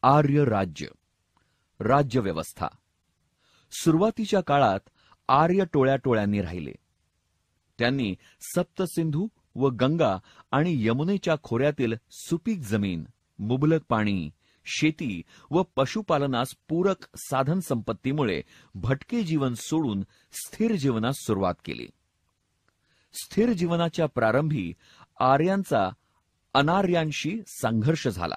आर्य राज्य, राज्यव्यवस्था. सुरुवातीच्या काळात आर्य टोळ्या टोळ्यांनी राहिले. त्यांनी सप्तसिंधू व गंगा आणि यमुनेच्या खोऱ्यातील सुपीक जमीन, मुबलक पाणी, शेती व पशुपालनास पूरक साधन संपत्तीमुळे भटके जीवन सोडून स्थिर जीवनास सुरुवात केली. स्थिर जीवनाच्या प्रारंभी आर्यांचा अनार्यांशी संघर्ष झाला.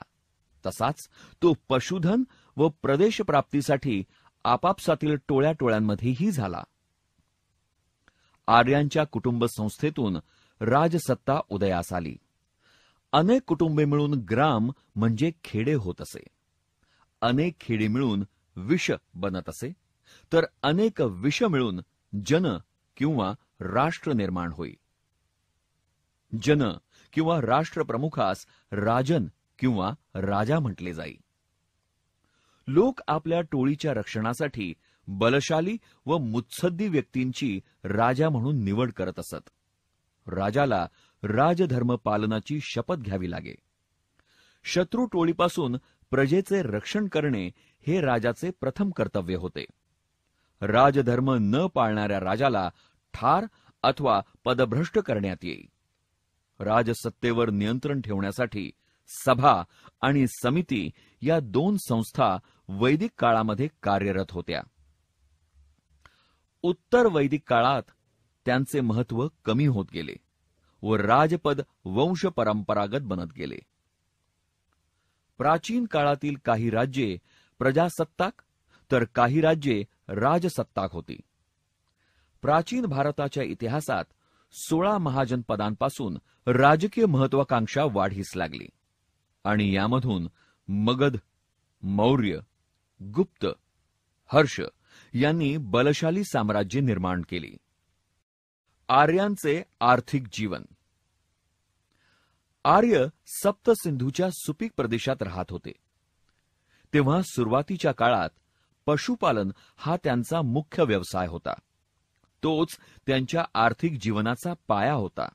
तसाच तो पशुधन व प्रदेशप्राप्तीसाठी आपापसातील टोळ्या टोळ्यांमध्येही झाला. आर्यांच्या कुटुंब संस्थेतून राजसत्ता उदयास आली. अनेक कुटुंबे मिळून ग्राम म्हणजे खेडे होत असे. अनेक खेडे मिळून विष बनत असे, तर अनेक विष मिळून जन किंवा राष्ट्र निर्माण होई. जन किंवा राष्ट्रप्रमुखास राजन किंवा राजा म्हटले जाई. लोक आपल्या टोळीच्या रक्षणासाठी बलशाली व मुत्सद्दी व्यक्तींची राजा म्हणून निवड करत असत. राजाला राजधर्म पालनाची शपथ घ्यावी लागे. शत्रू टोळीपासून प्रजेचे रक्षण करणे हे राजाचे प्रथम कर्तव्य होते. राजधर्म न पाळणाऱ्या राजाला ठार अथवा पदभ्रष्ट करण्यात येई. राजसत्तेवर नियंत्रण ठेवण्यासाठी सभा आणि समिती या दोन संस्था वैदिक काळामध्ये कार्यरत होत्या. उत्तर वैदिक काळात त्यांचे महत्त्व कमी होत गेले व राजपद वंश परंपरागत बनत गेले. प्राचीन काळातील काही राज्ये प्रजासत्ताक तर काही राज्ये राजसत्ताक होती. प्राचीन भारताच्या इतिहासात 16 महाजनपदांपासून राजकीय महत्वाकांक्षा वाढीस लागली आणि यामधून मगध, मौर्य, गुप्त, हर्ष यांनी बलशाली साम्राज्य निर्माण केली. आर्यांचे आर्थिक जीवन. आर्य सप्तसिंधूच्या सुपीक प्रदेशात राहत होते. तेव्हा सुरुवातीच्या काळात पशुपालन हा त्यांचा मुख्य व्यवसाय होता. तोच त्यांच्या आर्थिक जीवनाचा पाया होता.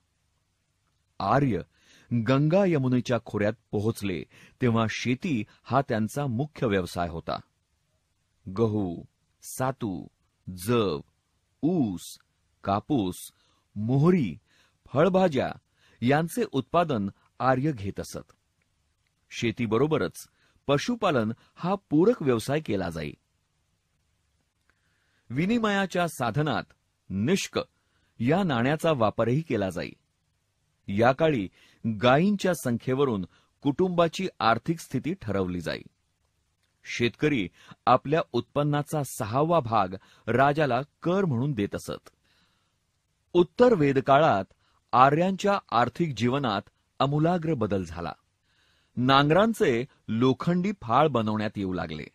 आर्य गंगा यमुनेच्या खोऱ्यात पोहोचले तेव्हा शेती हा त्यांचा मुख्य व्यवसाय होता. गहू, सातू, जव, ऊस, कापूस, मोहरी, फळभाज्या यांचे उत्पादन आर्य घेत असत. शेतीबरोबरच पशुपालन हा पूरक व्यवसाय केला जाई. विनिमयाच्या साधनात निष्क या नाण्याचा वापरही केला जाई. या काळी गायींच्या संख्येवरून कुटुंबाची आर्थिक स्थिती ठरवली जाई. शेतकरी आपल्या उत्पन्नाचा 6वा भाग राजाला कर म्हणून देत असत. उत्तर वेदकाळात आर्यांच्या आर्थिक जीवनात आमूलाग्र बदल झाला. नांगरांचे लोखंडी फाळ बनवण्यात येऊ लागले.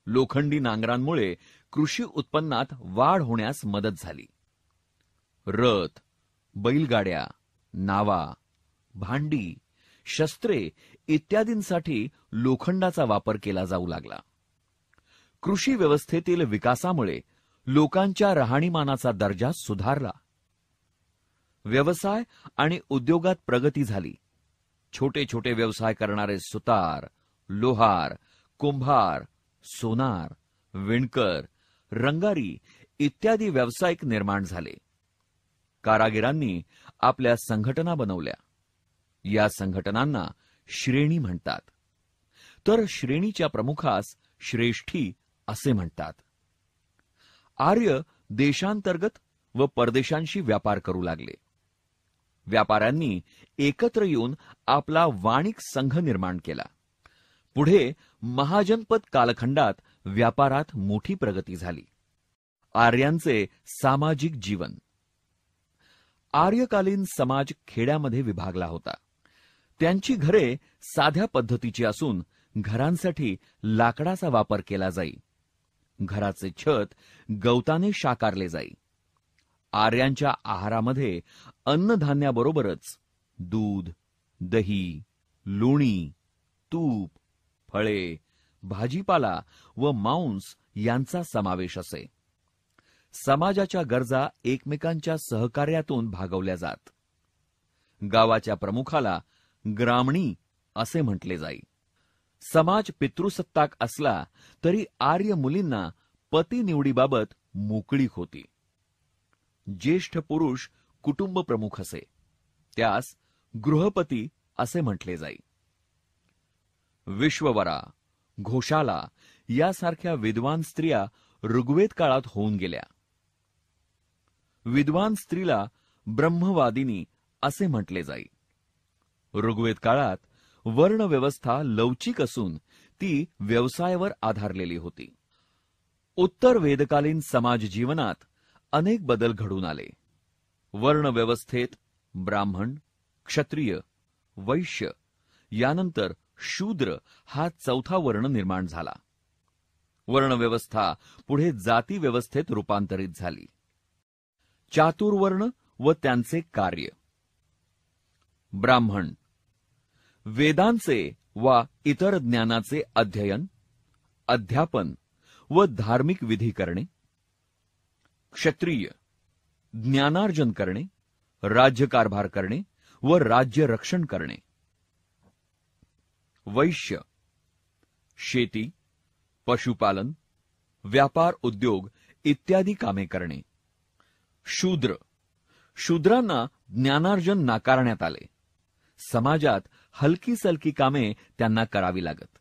लोखंडी नांगरांमुळे कृषी उत्पन्नात वाढ होण्यास मदत झाली. रथ, बैलगाड्या, नावा, भांडी, शस्त्रे इत्यादींसाठी लोखंडाचा वापर केला जाऊ लागला. कृषी व्यवस्थेतील विकासामुळे लोकांच्या राहणीमानाचा दर्जा सुधारला. व्यवसाय आणि उद्योगात प्रगती झाली. छोटे छोटे व्यवसाय करणारे सुतार, लोहार, कुंभार, सोनार, विणकर, रंगारी इत्यादी व्यावसायिक निर्माण झाले. कारागिरांनी आपल्या संघटना बनवल्या. या संघटनांना श्रेणी म्हणतात. तर श्रेणीच्या प्रमुखास श्रेष्ठी असे म्हणतात. आर्य देशांतर्गत व परदेशांशी व्यापार करू लागले. व्यापाऱ्यांनी एकत्र येऊन आपला वाणिक संघ निर्माण केला. पुढे महाजनपद कालखंडात व्यापारात मोठी प्रगती झाली. आर्यांचे सामाजिक जीवन. आर्यकालीन समाज खेड्यामध्ये विभागला होता. त्यांची घरे साध्या पद्धतीची असून घरांसाठी लाकडाचा वापर केला जाई. घराचे छत गवताने शाकारले जाई. आर्यांच्या आहारामध्ये अन्नधान्याबरोबरच दूध, दही, लोणी, तूप, फळे, भाजीपाला व मांस यांचा समावेश असे. समाजाच्या गरजा एकमेकांच्या सहकार्यातून भागवल्या जात. गावाच्या प्रमुखाला ग्रामणी असे म्हटले जाई. समाज पितृसत्ताक असला तरी आर्य मुलींना पती निवडीबाबत मोकळीक होती. ज्येष्ठ पुरुष कुटुंब प्रमुख असे, त्यास गृहपती असे म्हटले जाई. विश्ववरा, घोषाला यासारख्या विद्वान स्त्रिया ऋग्वेद काळात होऊन गेल्या. विद्वान स्त्रीला ब्रह्मवादिनी असे म्हटले जाई. ऋग्वेद काळात वर्णव्यवस्था लवचिक असून ती व्यवसायावर आधारलेली होती. उत्तर वेदकालीन समाज जीवनात अनेक बदल घडून आले. वर्णव्यवस्थेत ब्राह्मण, क्षत्रिय, वैश्य यानंतर शूद्र हा चौथा वर्ण निर्माण झाला. वर्णव्यवस्था पुढे जाती व्यवस्थेत रूपांतरित झाली. चातुर्वर्ण व त्यांचे कार्य. ब्राह्मण वेदांचे वा इतर ज्ञानाचे अध्ययन, अध्यापन व धार्मिक विधी करणे. क्षत्रिय ज्ञानार्जन करणे, राज्यकारभार करणे व राज्य रक्षण करणे. वैश्य शेती, पशुपालन, व्यापार उद्योग इत्यादी कामे करणे. शूद्र शूद्रांना ज्ञानार्जन नाकारण्यात आले. समाजात हलकी सलकी कामे त्यांना करावी लागत.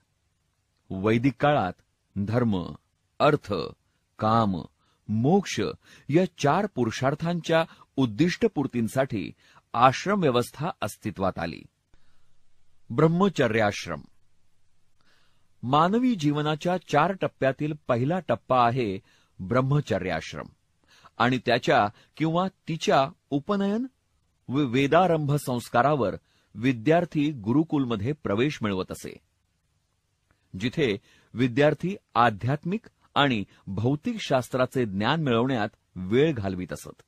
वैदिक काळात धर्म, अर्थ, काम, मोक्ष या 4 पुरुषार्थांच्या उद्दिष्टपूर्तींसाठी आश्रम व्यवस्था अस्तित्वात आली. ब्रह्मचर्याश्रम मानवी जीवनाच्या 4 टप्प्यातील पहिला टप्पा आहे ब्रह्मचर्याश्रम आणि त्याच्या किंवा तिच्या उपनयन व वेदारंभ संस्कारावर विद्यार्थी गुरुकुलमध्ये प्रवेश मिळवत असे, जिथे विद्यार्थी आध्यात्मिक आणि भौतिक शास्त्राचे ज्ञान मिळवण्यात वेळ घालवित असत.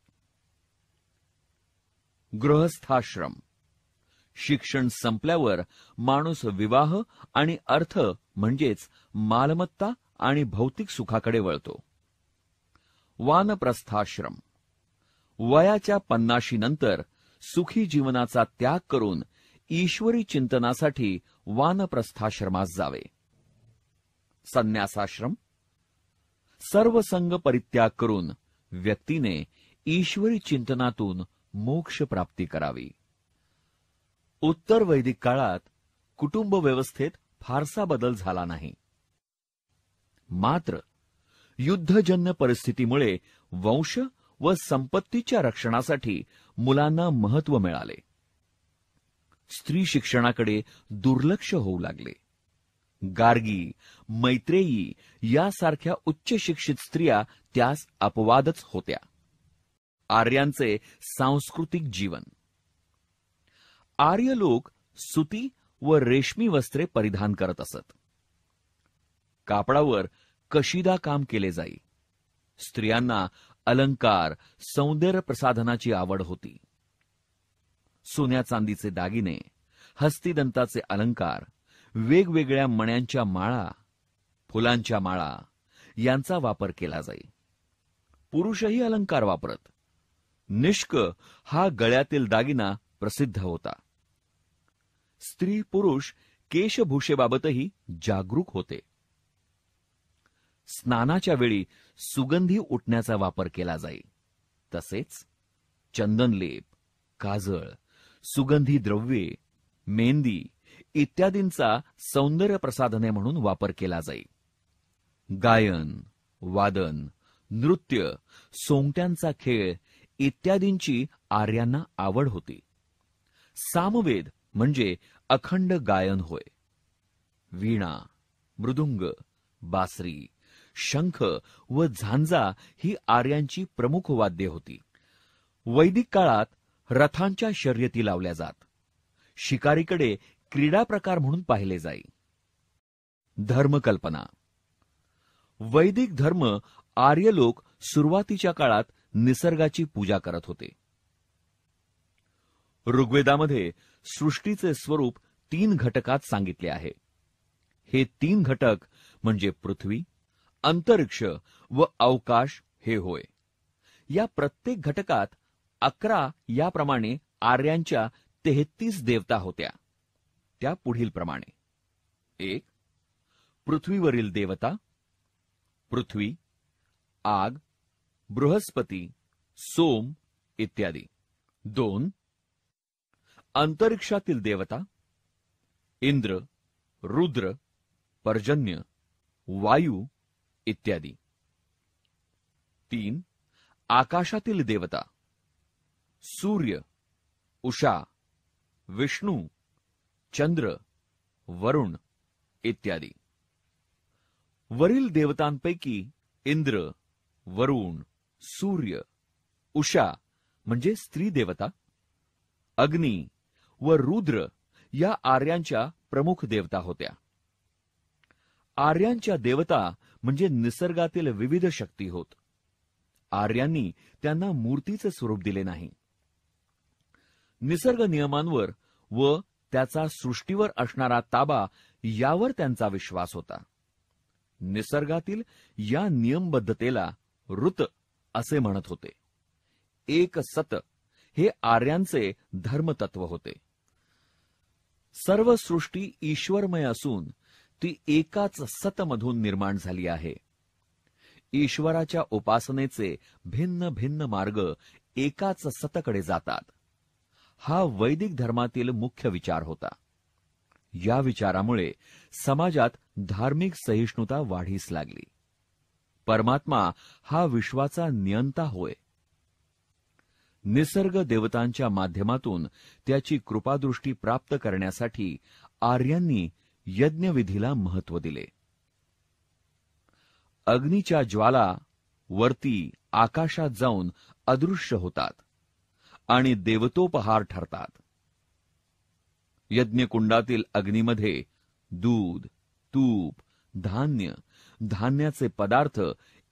गृहस्थाश्रम शिक्षण संपल्यावर माणूस विवाह आणि अर्थ म्हणजेच मालमत्ता आणि भौतिक सुखाकडे वळतो. वानप्रस्थाश्रम वयाच्या 50 नंतर सुखी जीवनाचा त्याग करून ईश्वरी चिंतनासाठी वानप्रस्थाश्रमास जावे. संन्यासाश्रम सर्व संग परित्याग करून व्यक्तीने ईश्वरी चिंतनातून मोक्ष प्राप्ती करावी. उत्तर वैदिक काळात कुटुंब व्यवस्थेत फारसा बदल झाला नाही. मात्र युद्धजन्य परिस्थितीमुळे वंश व संपत्तीच्या रक्षणासाठी मुलांना महत्त्व मिळाले. स्त्री शिक्षणाकडे दुर्लक्ष होऊ लागले. गार्गी, मैत्रेयी यासारख्या उच्च शिक्षित स्त्रिया त्यास अपवादच होत्या. आर्यांचे सांस्कृतिक जीवन. आर्य लोक सुती व रेशमी वस्त्रे परिधान करत असत. कापडावर कशिदा काम केले जाई. स्त्रियांना अलंकार, सौंदर्य प्रसाधनाची आवड होती. सोन्या चांदीचे दागिने, हस्तिदंताचे अलंकार, वेगवेगळ्या मण्यांच्या माळा, फुलांच्या माळा यांचा वापर केला जाई. पुरुषही अलंकार वापरत. निष्क हा गळ्यातील दागिना प्रसिद्ध होता. स्त्री पुरुष केशभूषेबाबतही जागरूक होते. स्नानाच्या वेळी सुगंधी उटण्याचा वापर केला जाई. तसेच चंदनलेप, काजळ, सुगंधी द्रव्ये, मेहंदी इत्यादींचा सौंदर्य प्रसाधने म्हणून वापर केला जाई. गायन, वादन, नृत्य, सोंगट्यांचा खेळ इत्यादींची आर्यांना आवड होती. सामवेद म्हणजे अखंड गायन होय. वीणा, मृदुंग, बासरी, शंख व झांजा ही आर्यांची प्रमुख वाद्ये होती. वैदिक काळात रथांच्या शर्यती लावल्या जात. शिकारीकडे क्रीडा प्रकार म्हणून पाहिले जाई. धर्मकल्पना. वैदिक धर्म आर्य लोक सुरुवातीच्या काळात निसर्गाची पूजा करत होते. ऋग्वेदामध्ये सृष्टीचे स्वरूप 3 घटकात सांगितले आहे. हे 3 घटक म्हणजे पृथ्वी, अंतरिक्ष व अवकाश हे होय. या प्रत्येक घटकात 11 याप्रमाणे आर्यांच्या 33 देवता होत्या. त्या पुढील प्रमाणे: 1. पृथ्वीवरील देवता, पृथ्वी, आग, बृहस्पती, सोम इत्यादी. 2. अंतरिक्षातील देवता, इंद्र, रुद्र, पर्जन्य, वायू इत्यादी. 3. आकाशातील देवता, सूर्य, उषा, विष्णू, चंद्र, वरुण इत्यादी. वरील देवतांपैकी इंद्र, वरुण, सूर्य, उषा म्हणजे स्त्री देवता, अग्नी व रुद्र या आर्यांच्या प्रमुख देवता होत्या. आर्यांच्या देवता म्हणजे निसर्गातील विविध शक्ती होत. आर्यांनी त्यांना मूर्तीचे स्वरूप दिले नाही. निसर्ग नियमांवर व त्याचा सृष्टीवर असणारा ताबा यावर त्यांचा विश्वास होता. निसर्गातील या नियमबद्धतेला ऋत असे म्हणत होते. एक सत हे आर्यांचे धर्मतत्व होते. सर्व सृष्टी ईश्वरमय असून ती एकाच सतमधून निर्माण झाली आहे. ईश्वराच्या उपासनेचे भिन्न भिन्न मार्ग एकाच सतकडे जातात. हा वैदिक धर्मातील मुख्य विचार होता. या विचारामुळे समाजात धार्मिक सहिष्णुता वाढीस लागली. परमात्मा हा विश्वाचा नियंता होय. निसर्ग देवतांच्या माध्यमातून त्याची कृपादृष्टी प्राप्त करण्यासाठी आर्यांनी यज्ञविधीला महत्त्व दिले. अग्नीच्या ज्वाला वरती आकाशात जाऊन अदृश्य होतात आणि देवतोपहार ठरतात. यज्ञकुंडातील अग्नीमध्ये दूध, तूप, धान्य, धान्याचे पदार्थ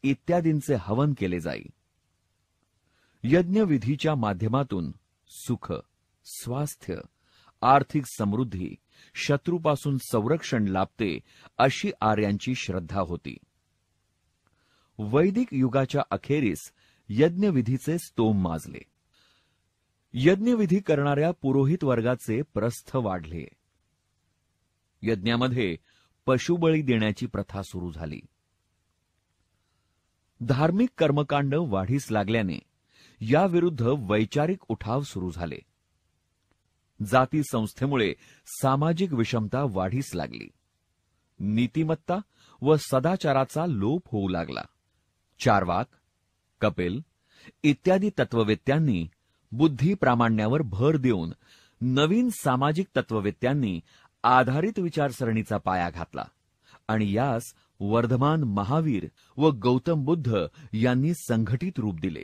इत्यादींचे हवन केले जाई. यज्ञविधीच्या माध्यमातून सुख, स्वास्थ्य, आर्थिक समृद्धी, शत्रूपासून संरक्षण लाभते अशी आर्यांची श्रद्धा होती. वैदिक युगाच्या अखेरीस यज्ञविधीचे स्तोम माजले. यज्ञविधी करणाऱ्या पुरोहित वर्गाचे प्रस्थ वाढले. यज्ञामध्ये पशुबळी देण्याची प्रथा सुरू झाली. धार्मिक कर्मकांड वाढीस लागल्याने याविरुद्ध वैचारिक उठाव सुरू झाले. जाती संस्थेमुळे सामाजिक विषमता वाढीस लागली. नीतिमत्ता व सदाचाराचा लोप होऊ लागला. चार्वाक, कपिल इत्यादी तत्ववेत्यांनी बुद्धी प्रामाण्यावर भर देऊन नवीन सामाजिक तत्ववेत्यांनी आधारित विचारसरणीचा पाया घातला आणि यास वर्धमान महावीर व गौतम बुद्ध यांनी संघटित रूप दिले.